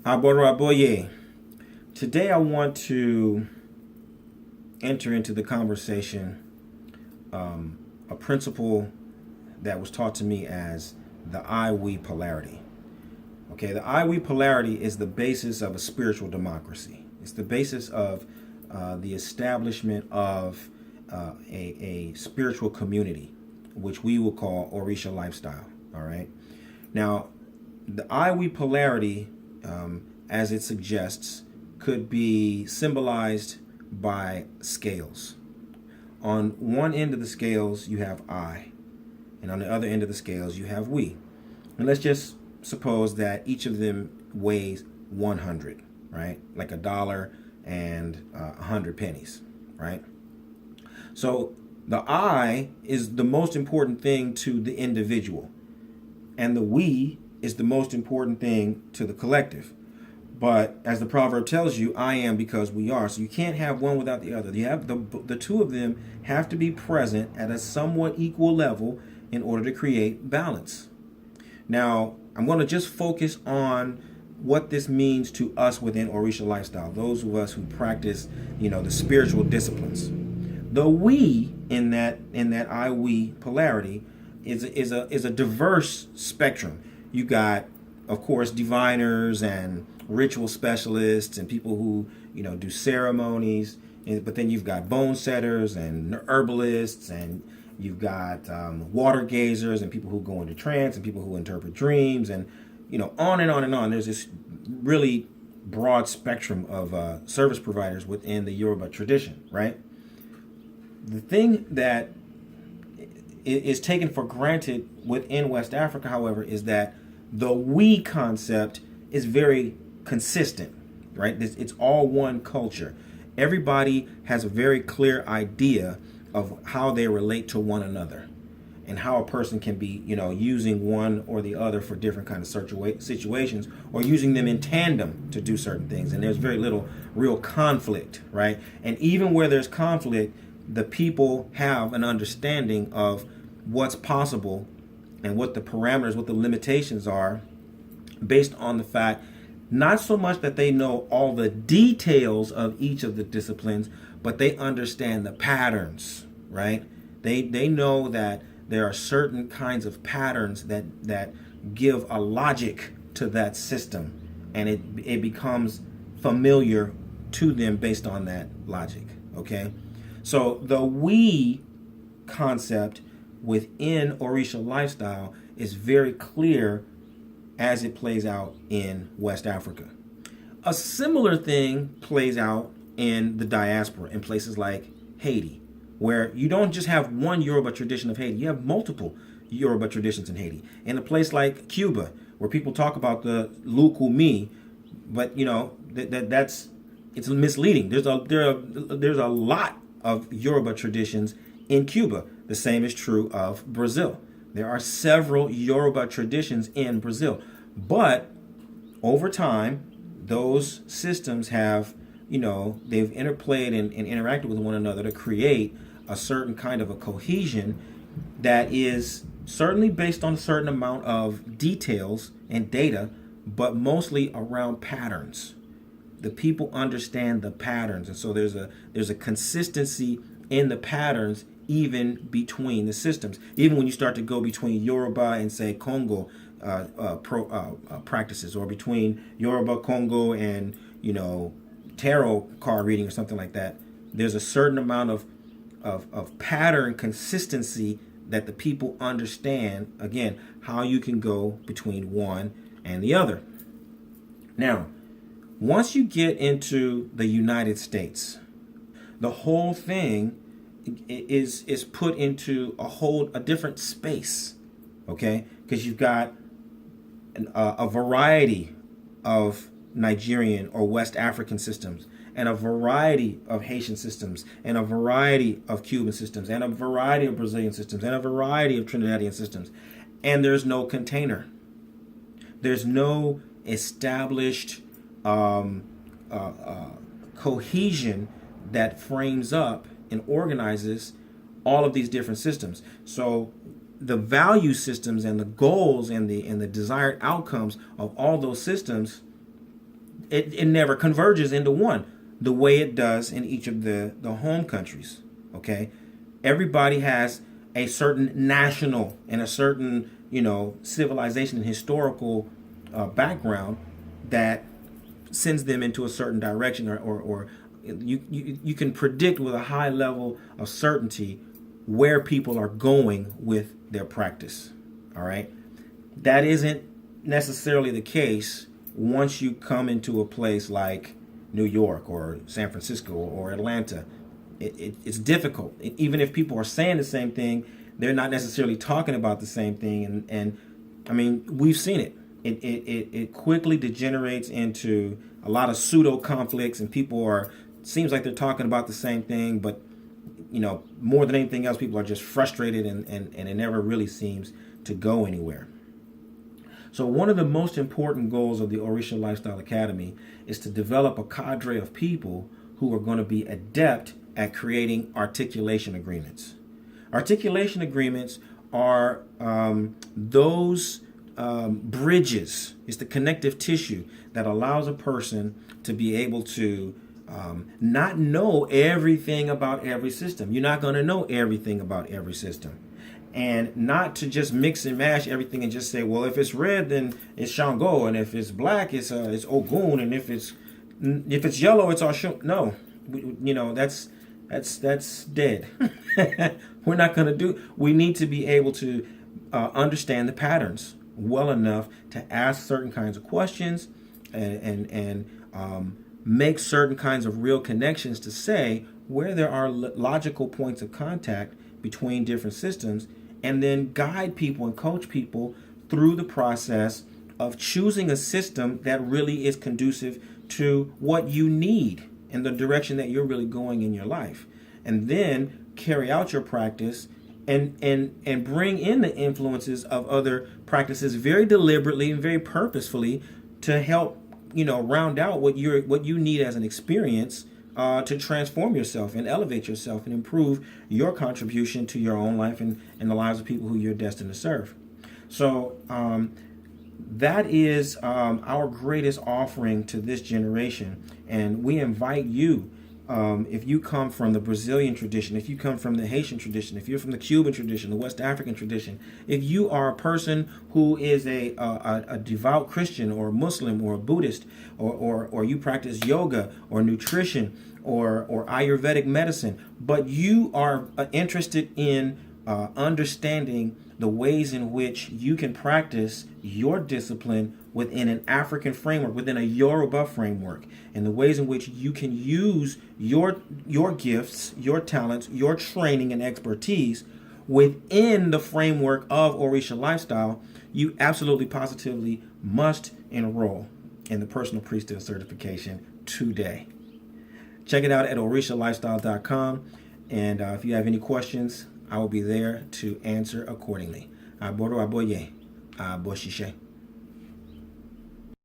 Aboraboye. Today I want to enter into the conversation a principle that was taught to me as the I-we polarity. Okay, the I-we polarity is the basis of a spiritual democracy. It's the basis of the establishment of a spiritual community, which we will call Orisa lifestyle. All right. Now, the I-we polarity, as it suggests, could be symbolized by scales. On one end of the scales, you have I, and on the other end of the scales, you have we. And let's just suppose that each of them weighs 100, right? Like a dollar and 100 pennies, right? So the I is the most important thing to the individual, and the we is the most important thing to the collective. But as the proverb tells you, I am because we are. So you can't have one without the other. You have the two of them have to be present at a somewhat equal level in order to create balance. Now, I'm going to just focus on what this means to us within Orisa lifestyle, those of us who practice, the spiritual disciplines. The we in that I-we polarity is a diverse spectrum. You got, of course, diviners and ritual specialists and people who do ceremonies, but then you've got bone setters and herbalists, and you've got water gazers and people who go into trance and people who interpret dreams, and on and on and on. There's this really broad spectrum of service providers within the Yoruba tradition, right? The thing that is taken for granted within West Africa, however, is that the we concept is very consistent, right? It's all one culture. Everybody has a very clear idea of how they relate to one another and how a person can be, using one or the other for different kind of situations, or using them in tandem to do certain things. And there's very little real conflict, right? And even where there's conflict, the people have an understanding of what's possible and what the parameters, what the limitations are, based on the fact, not so much that they know all the details of each of the disciplines, but they understand the patterns, right? They know that there are certain kinds of patterns that give a logic to that system, and it becomes familiar to them based on that logic, okay? So the we concept within Orisa lifestyle is very clear as it plays out in West Africa. A similar thing plays out in the diaspora in places like Haiti, where you don't just have one Yoruba tradition of Haiti, you have multiple Yoruba traditions in Haiti. In a place like Cuba, where people talk about the Lukumi, but that's it's misleading. There's a lot of Yoruba traditions in Cuba. The same is true of Brazil. There are several Yoruba traditions in Brazil, but over time, those systems have, they've interplayed and interacted with one another to create a certain kind of a cohesion that is certainly based on a certain amount of details and data, but mostly around patterns. The people understand the patterns, and so there's a consistency in the patterns even between the systems. Even when you start to go between Yoruba and, say, Congo practices, or between Yoruba, Congo, and tarot card reading or something like that, there's a certain amount of pattern consistency that the people understand, again, how you can go between one and the other. Now, once you get into the United States, the whole thing is put into a different space, okay? Because you've got a variety of Nigerian or West African systems, and a variety of Haitian systems, and a variety of Cuban systems, and a variety of Brazilian systems, and a variety of Trinidadian systems. And there's no container. There's no established cohesion that frames up and organizes all of these different systems. So the value systems and the goals and the desired outcomes of all those systems it never converges into one the way it does in each of the home countries. Okay, everybody has a certain national and a certain civilization and historical background that sends them into a certain direction, or you can predict with a high level of certainty where people are going with their practice. All right, that isn't necessarily the case once you come into a place like New York or San Francisco or Atlanta. It's difficult. Even if people are saying the same thing, they're not necessarily talking about the same thing. And I mean, we've seen it. It quickly degenerates into a lot of pseudo conflicts, and people seems like they're talking about the same thing, but more than anything else, people are just frustrated, and it never really seems to go anywhere. So one of the most important goals of the Orisa Lifestyle Academy is to develop a cadre of people who are going to be adept at creating articulation agreements. Articulation agreements are those bridges. It's the connective tissue that allows a person to be able to not know everything about every system. You're not going to know everything about every system. And not to just mix and mash everything and just say, well, if it's red, then it's Shango, and if it's black, it's Ogun, and if it's yellow, it's Oshun. No, that's dead. We're not going to do. We need to be able to understand the patterns well enough to ask certain kinds of questions and make certain kinds of real connections to say where there are logical points of contact between different systems, and then guide people and coach people through the process of choosing a system that really is conducive to what you need in the direction that you're really going in your life. And then carry out your practice and bring in the influences of other practices very deliberately and very purposefully to help round out what you need as an experience to transform yourself and elevate yourself and improve your contribution to your own life and the lives of people who you're destined to serve. So that is our greatest offering to this generation. And we invite you, if you come from the Brazilian tradition, if you come from the Haitian tradition, if you're from the Cuban tradition, the West African tradition, if you are a person who is a devout Christian or a Muslim or a Buddhist, or you practice yoga or nutrition or Ayurvedic medicine, but you are interested in understanding the ways in which you can practice your discipline within an African framework, within a Yoruba framework, and the ways in which you can use your gifts, your talents, your training and expertise within the framework of Orisa Lifestyle, you absolutely positively must enroll in the Personal Priesthood Certification today. Check it out at orisalifestyle.com, and if you have any questions, I will be there to answer accordingly. Aboro aboye, aboshishe.